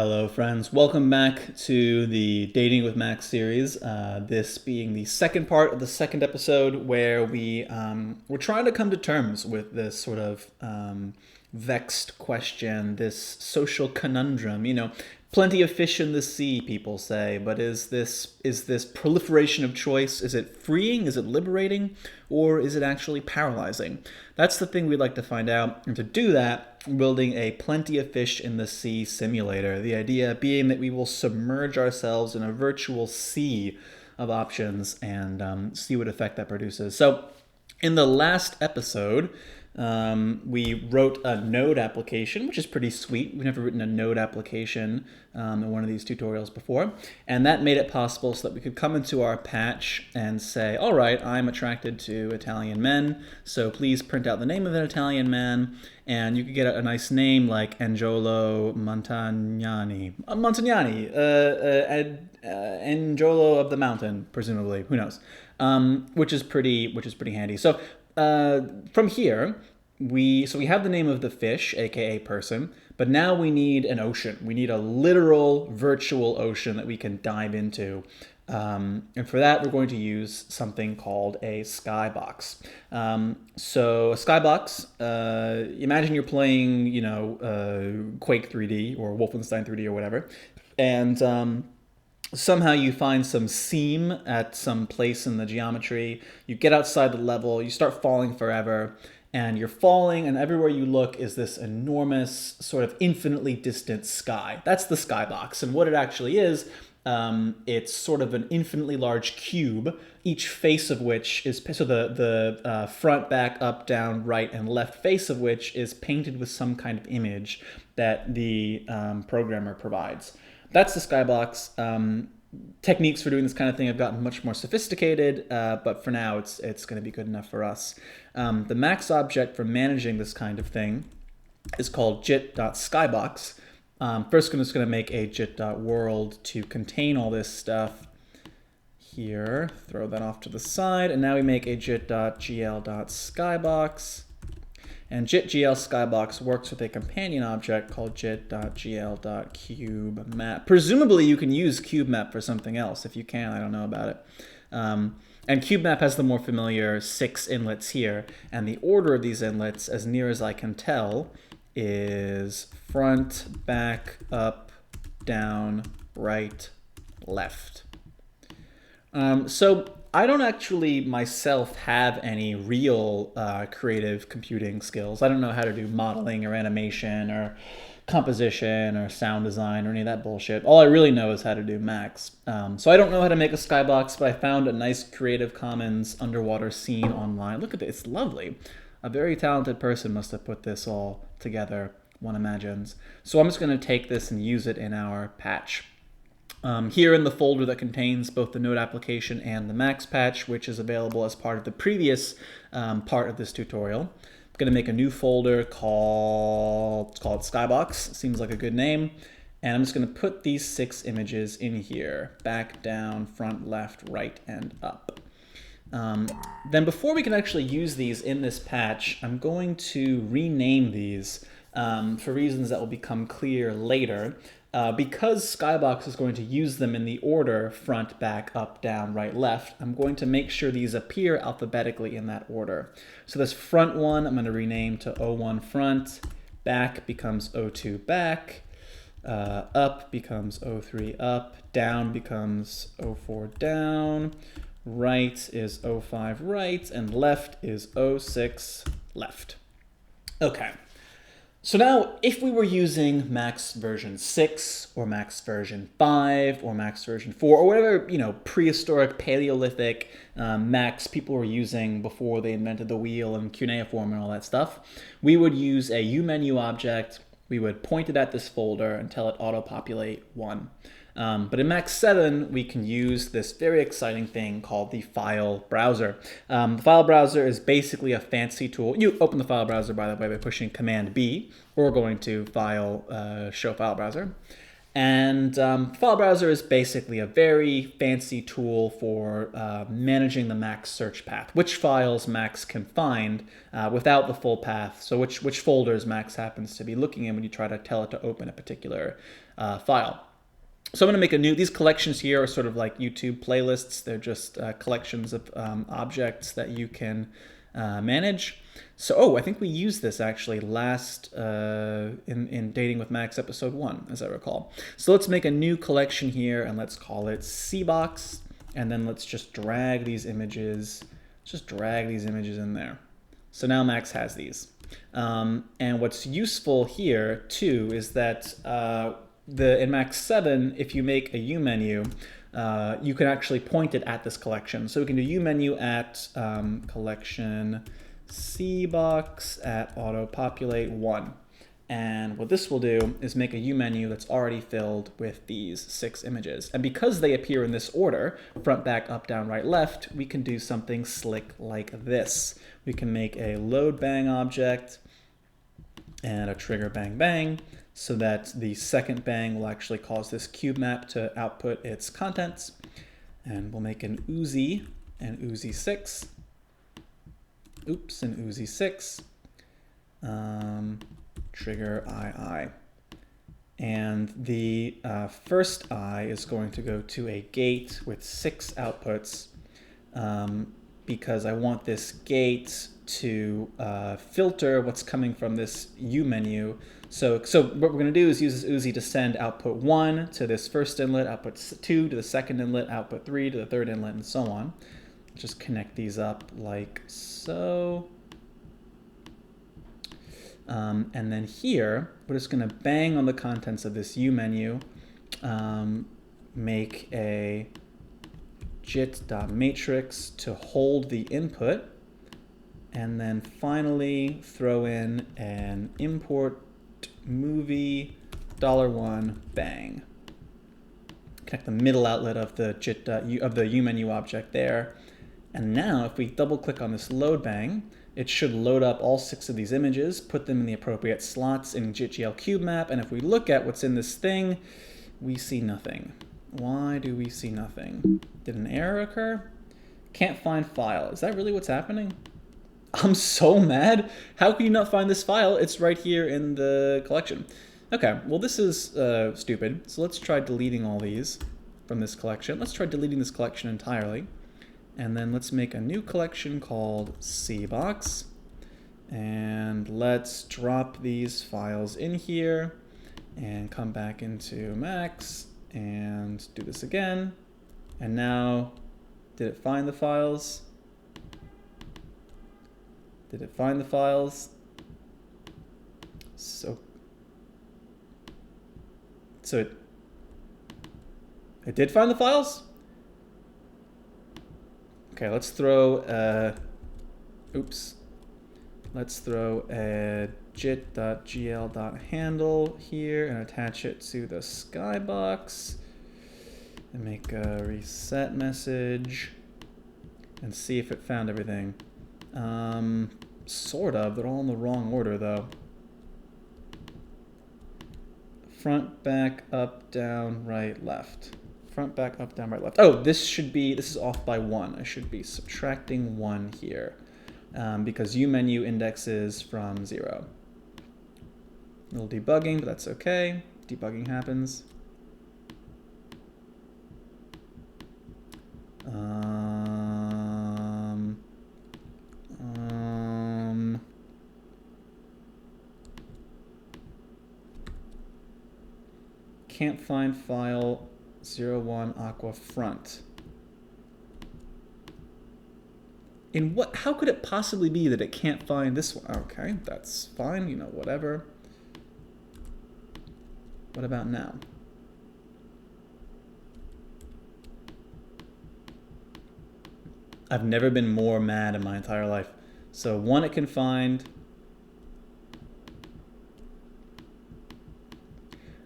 Hello, friends. Welcome back to the Dating with Max series. This being the second part of the second episode, where we're trying to come to terms with this sort of vexed question, this social conundrum. Plenty of fish in the sea, people say, but is this proliferation of choice? Is it freeing? Is it liberating? Or is it actually paralyzing? That's the thing we'd like to find out. And to do that, we're building a plenty of fish in the sea simulator. The idea being that we will submerge ourselves in a virtual sea of options and see what effect that produces. So in the last episode, we wrote a Node application, which is pretty sweet. We've never written a Node application in one of these tutorials before. And that made it possible so that we could come into our patch and say, all right, I'm attracted to Italian men, so please print out the name of an Italian man. And you could get a nice name like Angiolo Montagnani. Angiolo of the Mountain, presumably. Who knows? Which is pretty handy. So from here, we have the name of the fish, aka person, but now we need an ocean. We need a literal virtual ocean that we can dive into. And for that, we're going to use something called a skybox. So a skybox, imagine you're playing, Quake 3D or Wolfenstein 3D or whatever, and somehow you find some seam at some place in the geometry. You get outside the level, you start falling forever, and you're falling, and everywhere you look is this enormous, sort of infinitely distant sky. That's the skybox, and what it actually is, it's sort of an infinitely large cube, each face of which is, so the front, back, up, down, right, and left face of which is painted with some kind of image that the programmer provides. That's the skybox. Techniques for doing this kind of thing have gotten much more sophisticated, but for now it's going to be good enough for us. The max object for managing this kind of thing is called jit.skybox. First, I'm just going to make a jit.world to contain all this stuff here. Throw that off to the side, and now we make a jit.gl.skybox. And jit.gl skybox works with a companion object called jit.gl.cubemap. Presumably you can use cubemap for something else. If you can, I don't know about it. And cubemap has the more familiar 6 inlets here. And the order of these inlets, as near as I can tell, is front, back, up, down, right, left. So I don't actually myself have any real creative computing skills. I don't know how to do modeling or animation or composition or sound design or any of that bullshit. All I really know is how to do Max. So I don't know how to make a skybox, but I found a nice Creative Commons underwater scene online. Look at this, it's lovely. A very talented person must have put this all together, one imagines. So I'm just going to take this and use it in our patch. Here in the folder that contains both the Node application and the Max patch, which is available as part of the previous part of this tutorial, I'm going to make a new folder called Skybox. Seems like a good name. And I'm just going to put these 6 images in here. Back, down, front, left, right, and up. Then before we can actually use these in this patch, I'm going to rename these for reasons that will become clear later. Because Skybox is going to use them in the order front, back, up, down, right, left, I'm going to make sure these appear alphabetically in that order. So this front one, I'm going to rename to O1 front, back becomes O2 back, up becomes O3 up, down becomes O4 down, right is O5 right, and left is O6 left. Okay. So now, if we were using Max version 6, or Max version 5, or Max version 4, or whatever, prehistoric, Paleolithic Max people were using before they invented the wheel and cuneiform and all that stuff, we would use a uMenu object, we would point it at this folder and tell it auto-populate 1. But in Max 7, we can use this very exciting thing called the file browser. The file browser is basically a fancy tool. You open the file browser, by the way, by pushing Command B, or going to File, Show File Browser. And File Browser is basically a very fancy tool for managing the Mac's search path, which files Macs can find without the full path. So which folders Macs happens to be looking in when you try to tell it to open a particular file. So I'm going to make a new, these collections here are sort of like YouTube playlists. They're just collections of objects that you can manage. So, I think we used this actually last in Dating with Macs episode 1, as I recall. So let's make a new collection here and let's call it CBox. And then let's just drag these images, in there. So now Macs has these. And what's useful here too is that in Max 7, if you make a U menu, you can actually point it at this collection. So we can do U menu at collection CBox at autopopulate1. And what this will do is make a U menu that's already filled with these 6 images. And because they appear in this order, front, back, up, down, right, left, we can do something slick like this. We can make a load bang object and a trigger bang bang, so that the second bang will actually cause this cube map to output its contents. And we'll make an Uzi and Uzi 6. Oops, and Uzi 6. Trigger II. And the first I is going to go to a gate with 6 outputs because I want this gate to filter what's coming from this U menu. So what we're going to do is use this Uzi to send output 1 to this first inlet, output 2 to the second inlet, output 3 to the third inlet, and so on. Just connect these up like so. And then here, we're just going to bang on the contents of this U menu, make a jit.matrix to hold the input, and then finally throw in an import movie $1 bang. Connect the middle outlet of the U menu object there. And now if we double click on this load bang, it should load up all 6 of these images, put them in the appropriate slots in JITGL cube map, and if we look at what's in this thing, we see nothing. Why do we see nothing? Did an error occur? Can't find file. Is that really what's happening? I'm so mad. How can you not find this file? It's right here in the collection. Okay, well this is stupid. So let's try deleting all these from this collection. Let's try deleting this collection entirely. And then let's make a new collection called CBox. And let's drop these files in here and come back into Macs and do this again. And now, did it find the files? Did it find the files? So it did find the files? Okay, let's throw let's throw a jit.gl.handle here and attach it to the skybox and make a reset message and see if it found everything. Sort of, they're all in the wrong order though. Front, back, up, down, right, left. Front, back, up, down, right, left. Oh, this is off by 1. I should be subtracting 1 here because U menu indexes from 0. A little debugging, but that's okay. Debugging happens. Can't find file 01 aqua front. In what? How could it possibly be that it can't find this one? Okay, that's fine. You know, whatever. What about now? I've never been more mad in my entire life. So 1 it can find.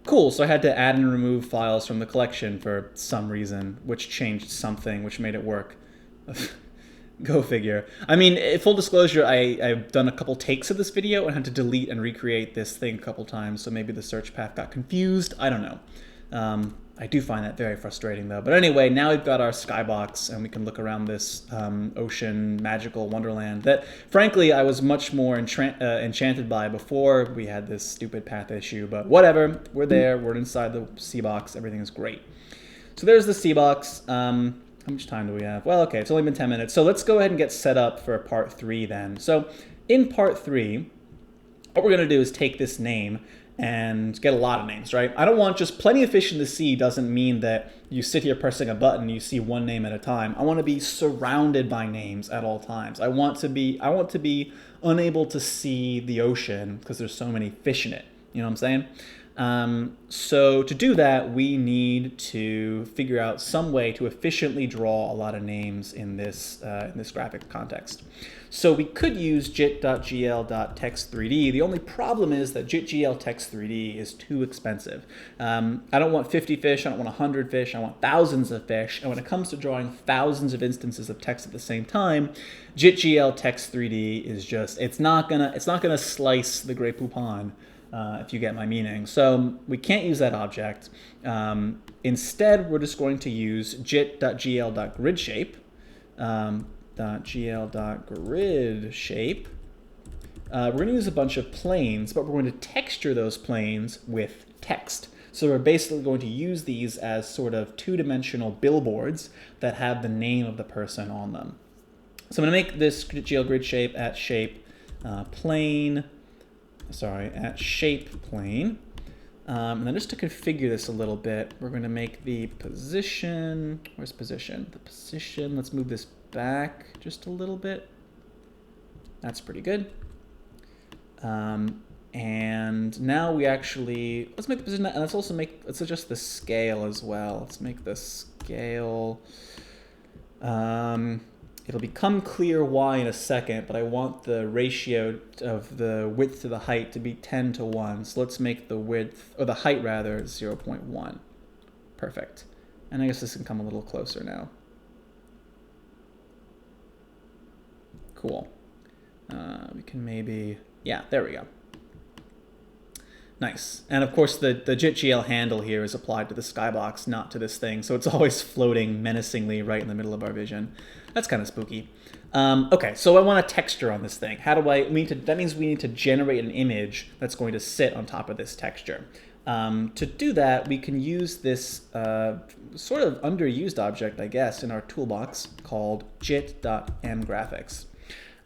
Cool, so I had to add and remove files from the collection for some reason, which changed something, which made it work. Go figure. I mean, full disclosure, I've done a couple takes of this video and had to delete and recreate this thing a couple times, so maybe the search path got confused. I don't know. I do find that very frustrating though. But anyway, now we've got our skybox and we can look around this ocean magical wonderland that frankly I was much more enchanted by before we had this stupid path issue. But whatever, we're there, we're inside the sea box, everything is great. So there's the sea box. How much time do we have? Well, okay, it's only been 10 minutes. So let's go ahead and get set up for part 3 then. So in part 3, what we're going to do is take this name and get a lot of names, right? I don't want just plenty of fish in the sea doesn't mean that you sit here pressing a button and you see one name at a time. I want to be surrounded by names at all times. I want to be unable to see the ocean because there's so many fish in it. You know what I'm saying? So to do that, we need to figure out some way to efficiently draw a lot of names in this graphic context. So we could use jit.gl.text3d. The only problem is that jit.gl text3d is too expensive. I don't want 50 fish, I don't want 100 fish, I want thousands of fish. And when it comes to drawing thousands of instances of text at the same time, jit.gl text3d is just, it's not gonna slice the Grey Poupon. If you get my meaning. So we can't use that object. Instead, we're just going to use jit.gl.gridshape. .gl.gridshape. We're going to use a bunch of planes, but we're going to texture those planes with text. So we're basically going to use these as sort of two-dimensional billboards that have the name of the person on them. So I'm going to make this GL grid shape at shape plane. At shape plane. And then just to configure this a little bit, we're going to make the position. Where's position? The position. Let's move this back just a little bit. That's pretty good. And now we actually, let's make the position, and let's adjust the scale as well. Let's make the scale, it'll become clear why in a second, but I want the ratio of the width to the height to be 10 to 1. So let's make the width, or the height rather, 0.1. Perfect. And I guess this can come a little closer now. Cool. We can maybe, yeah, there we go. Nice. And of course the JIT-GL handle here is applied to the skybox, not to this thing. So it's always floating menacingly right in the middle of our vision. That's kind of spooky. Okay, so I want a texture on this thing. How do that means we need to generate an image that's going to sit on top of this texture. To do that, we can use this sort of underused object, I guess, in our toolbox called jit.mgraphics.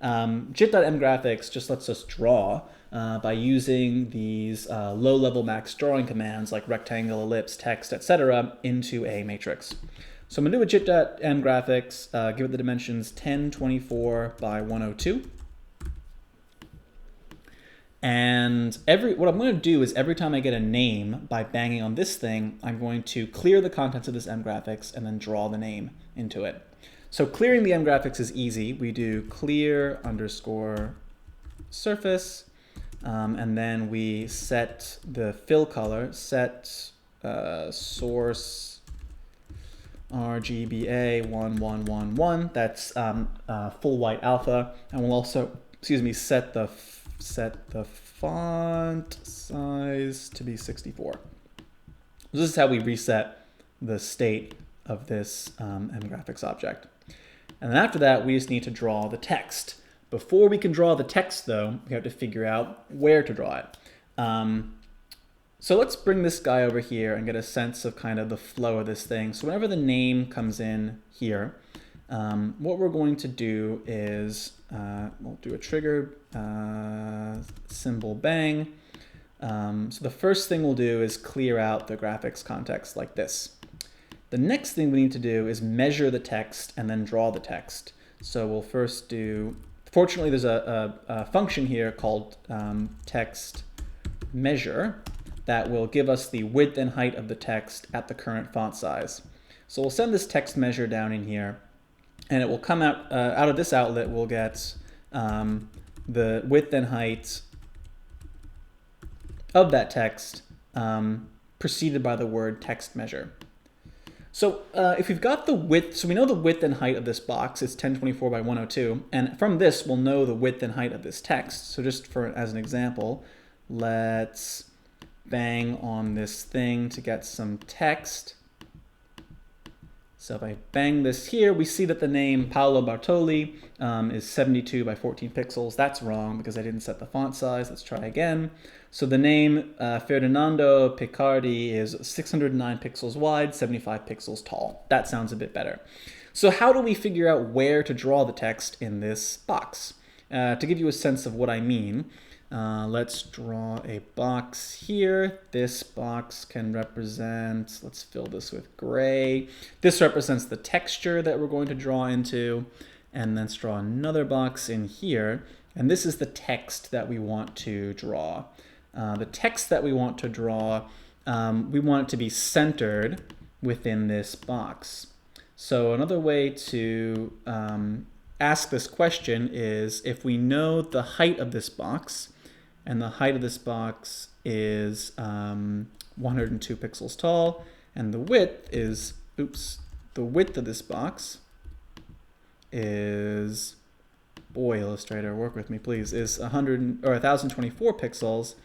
Jit.mgraphics just lets us draw by using these low-level max drawing commands like rectangle, ellipse, text, etc. into a matrix. So I'm going to do a jit.mgraphics, give it the dimensions 1024 by 102. And what I'm going to do is every time I get a name by banging on this thing, I'm going to clear the contents of this mgraphics and then draw the name into it. So clearing the mgraphics is easy. We do clear underscore surface, and then we set the fill color, set source RGBA 1111. That's full white alpha, and we'll also, set the font size to be 64. This is how we reset the state of this mgraphics object. And then after that, we just need to draw the text. Before we can draw the text, though, we have to figure out where to draw it. So let's bring this guy over here and get a sense of kind of the flow of this thing. So whenever the name comes in here, what we're going to do is we'll do a trigger symbol bang. So the first thing we'll do is clear out the graphics context like this. The next thing we need to do is measure the text and then draw the text. So we'll first do, fortunately there's a function here called text measure that will give us the width and height of the text at the current font size. So we'll send this text measure down in here, and it will come out of this outlet. We'll get the width and height of that text preceded by the word text measure. So if we've got the width, so we know the width and height of this box is 1024 by 102, and from this we'll know the width and height of this text. So just as an example, let's bang on this thing to get some text. So if I bang this here, we see that the name Paolo Bartoli is 72 by 14 pixels. That's wrong because I didn't set the font size. Let's try again. So the name Ferdinando Picardi is 609 pixels wide, 75 pixels tall. That sounds a bit better. So how do we figure out where to draw the text in this box? To give you a sense of what I mean, let's draw a box here. This box can represent, let's fill this with gray. This represents the texture that we're going to draw into. And let's draw another box in here. And this is the text that we want to draw. The text that we want to draw, we want it to be centered within this box. So another way to ask this question is if we know the height of this box, and the height of this box is 102 pixels tall, and the width is, the width of this box is, boy, Illustrator, work with me please, is 1024 pixels,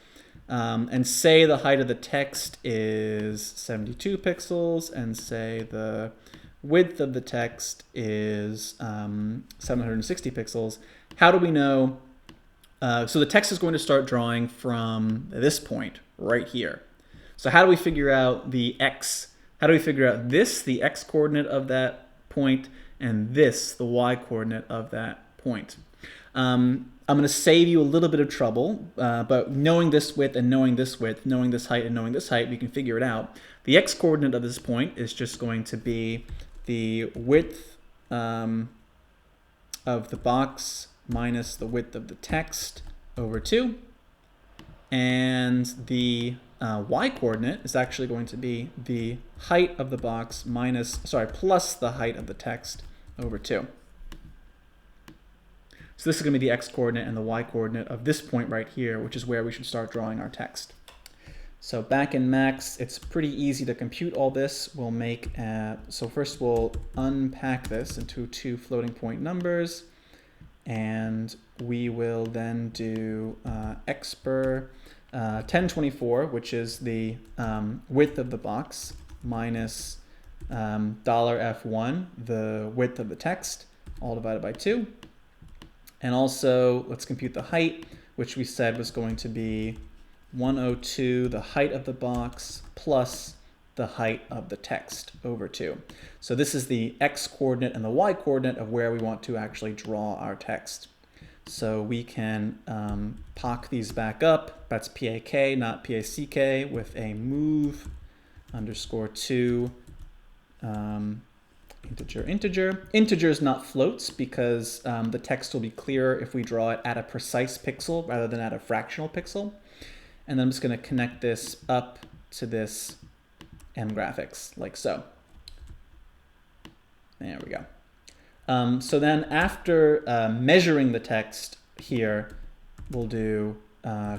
and say the height of the text is 72 pixels, and say the width of the text is 760 pixels. How do we know? So the text is going to start drawing from this point right here. So how do we figure out the x? How do we figure out this, the x coordinate of that point, and this, the y coordinate of that point? I'm going to save you a little bit of trouble, but knowing this width and knowing this width, knowing this height and knowing this height, we can figure it out. The x coordinate of this point is just going to be the width of the box minus the width of the text over 2. And the y coordinate is actually going to be the height of the box plus the height of the text over 2. So this is going to be the x coordinate and the y coordinate of this point right here, which is where we should start drawing our text. So back in Max, it's pretty easy to compute all this. We'll make, so first we'll unpack this into 2 floating point numbers. And we will then do x per 1024, which is the width of the box, minus $F1, the width of the text, all divided by 2. And also, let's compute the height, which we said was going to be 102, the height of the box, plus the height of the text over 2. So this is the x coordinate and the y coordinate of where we want to actually draw our text. So we can POC these back up. That's PAK, not PACK, with a move _2 integer. Integers, not floats, because the text will be clearer if we draw it at a precise pixel rather than at a fractional pixel. And then I'm just going to connect this up to this mgraphics, like so. There we go. So then after measuring the text here, we'll do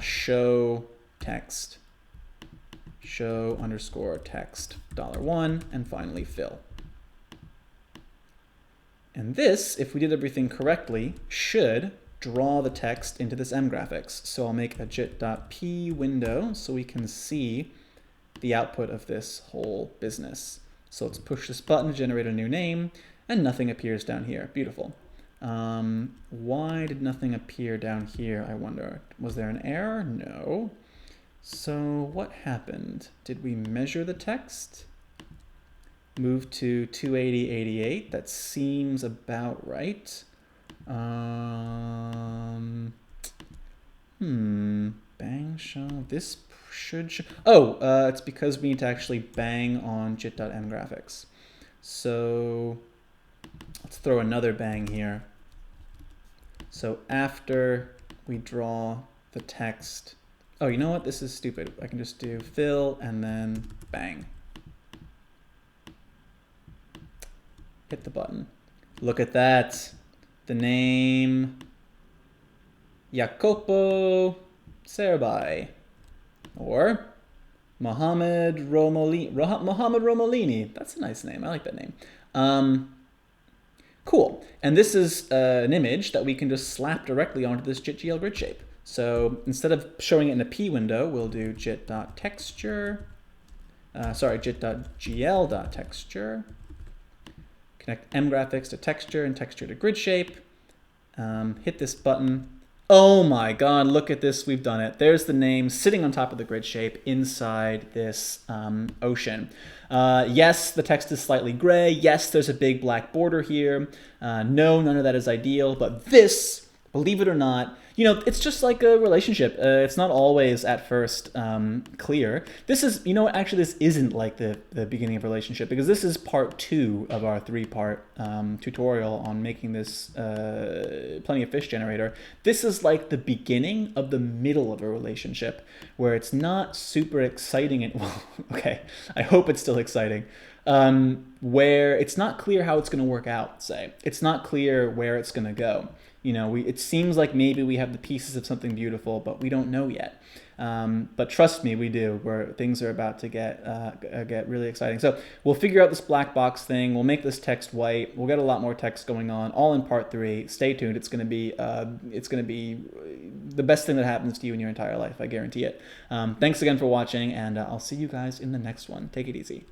show text, show underscore text $1, and finally fill. And this, if we did everything correctly, should draw the text into this mgraphics. So I'll make a jit.p window so we can see the output of this whole business. So let's push this button to generate a new name, and nothing appears down here. Beautiful. Why did nothing appear down here, I wonder? Was there an error? No. So what happened? Did we measure the text? Move to 280/88. That seems about right. Bang show. This should show. Oh, it's because we need to actually bang on jit.mgraphics. So let's throw another bang here. So after we draw the text, oh, you know what? This is stupid. I can just do fill and then bang. Hit the button. Look at that. The name Jacopo Cerbai, or Mohammed Romolini. That's a nice name. I like that name. Cool. And this is an image that we can just slap directly onto this JitGL grid shape. So instead of showing it in a P window, we'll do jit.texture, jit.gl.texture, connect mgraphics to texture and texture to grid shape, hit this button. Oh my God, look at this, we've done it. There's the name sitting on top of the grid shape inside this ocean. Yes, the text is slightly gray. Yes, there's a big black border here. No, none of that is ideal, but this, believe it or not, you know, it's just like a relationship. It's not always at first clear. This is, you know, actually this isn't like the beginning of a relationship, because this is part 2 of our 3-part tutorial on making this Plenty of Fish generator. This is like the beginning of the middle of a relationship, where it's not super exciting and, well, okay, I hope it's still exciting. Where it's not clear how it's going to work out, say. It's not clear where it's going to go. You know, it seems like maybe we have the pieces of something beautiful, but we don't know yet. But trust me, we do, where things are about to get really exciting. So we'll figure out this black box thing. We'll make this text white. We'll get a lot more text going on, all in part 3. Stay tuned. It's going to be the best thing that happens to you in your entire life. I guarantee it. Thanks again for watching, and I'll see you guys in the next one. Take it easy.